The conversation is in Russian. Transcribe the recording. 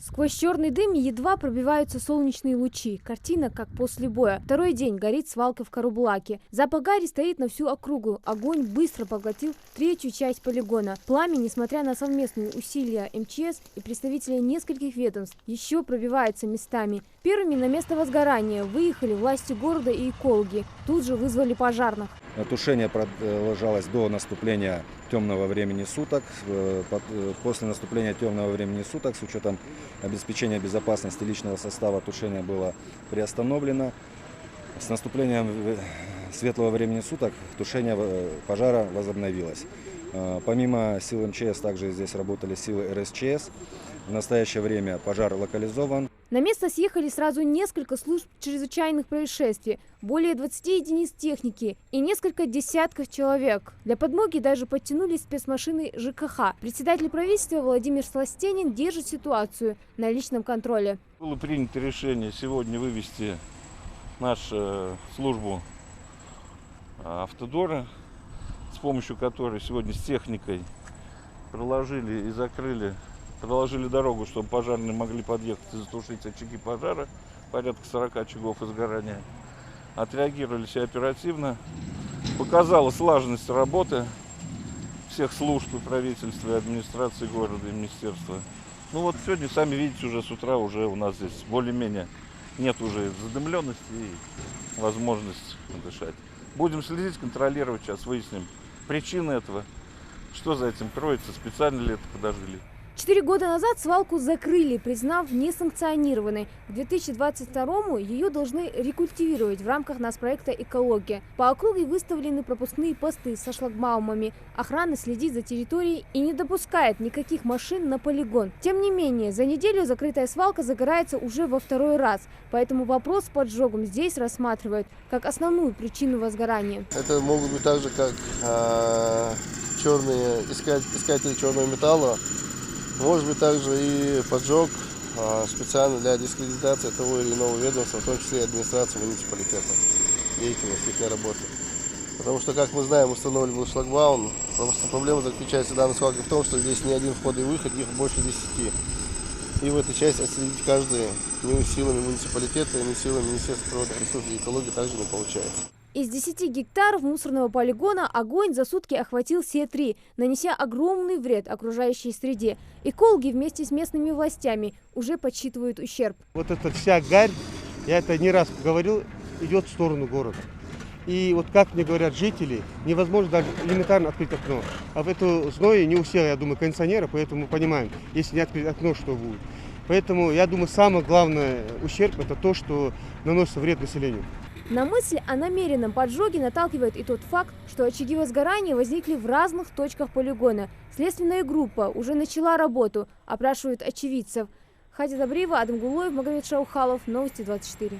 Сквозь черный дым едва пробиваются солнечные лучи. Картина как после боя. Второй день горит свалка в Карабулаке. Запах гари стоит на всю округу. Огонь быстро поглотил третью часть полигона. Пламя, несмотря на совместные усилия МЧС и представителей нескольких ведомств, еще пробивается местами. Первыми на место возгорания выехали власти города и экологи. Тут же вызвали пожарных. Тушение продолжалось до наступления темного времени суток. После наступления темного времени суток, с учетом обеспечения безопасности личного состава, тушение было приостановлено. С наступлением светлого времени суток тушение пожара возобновилось. Помимо сил МЧС также здесь работали силы РСЧС. В настоящее время пожар локализован. На место съехали сразу несколько служб чрезвычайных происшествий, более 20 единиц техники и несколько десятков человек. Для подмоги даже подтянулись спецмашины ЖКХ. Председатель правительства Владимир Сластенин держит ситуацию на личном контроле. Было принято решение сегодня вывести нашу службу автодора, с помощью которой сегодня с техникой проложили дорогу, чтобы пожарные могли подъехать и затушить очаги пожара, порядка 40 очагов изгорания. Отреагировали все оперативно. Показала слаженность работы всех служб и правительства, и администрации города, и министерства. Ну вот сегодня, сами видите, уже с утра уже у нас здесь более-менее нет уже задымленности и возможности дышать. Будем следить, контролировать, сейчас выясним причины этого, что за этим кроется, специально ли это подожгли. 4 года назад свалку закрыли, признав несанкционированной. К 2022-му ее должны рекультивировать в рамках нацпроекта «Экология». По округе выставлены пропускные посты со шлагбаумами. Охрана следит за территорией и не допускает никаких машин на полигон. Тем не менее, за неделю закрытая свалка загорается уже во второй раз. Поэтому вопрос с поджогом здесь рассматривают как основную причину возгорания. Это могут быть так же, как черные искатели черного металла. Может быть также и поджог специально для дискредитации того или иного ведомства, в том числе и администрации муниципалитета, деятельности их работы. Потому что, как мы знаем, установлен был шлагбаум. Просто проблема заключается в данной свалке в том, что здесь не один вход и выход, их больше 10. И в этой части отследить каждый ни силами муниципалитета, ни силами Министерства природных ресурсов и экологии также не получается. Из 10 гектаров мусорного полигона огонь за сутки охватил все 3, нанеся огромный вред окружающей среде. Экологи вместе с местными властями уже подсчитывают ущерб. Вот эта вся гарь, я это не раз говорил, идет в сторону города. И вот как мне говорят жители, невозможно даже элементарно открыть окно. А в эту зное не у всех, я думаю, кондиционера, поэтому мы понимаем, если не открыть окно, что будет. Поэтому я думаю, самый главный ущерб – это то, что наносится вред населению. На мысль о намеренном поджоге наталкивает и тот факт, что очаги возгорания возникли в разных точках полигона. Следственная группа уже начала работу, опрашивают очевидцев. Хадия Добриева, Адам Гулоев, Магомед Шаухалов, Новости 24.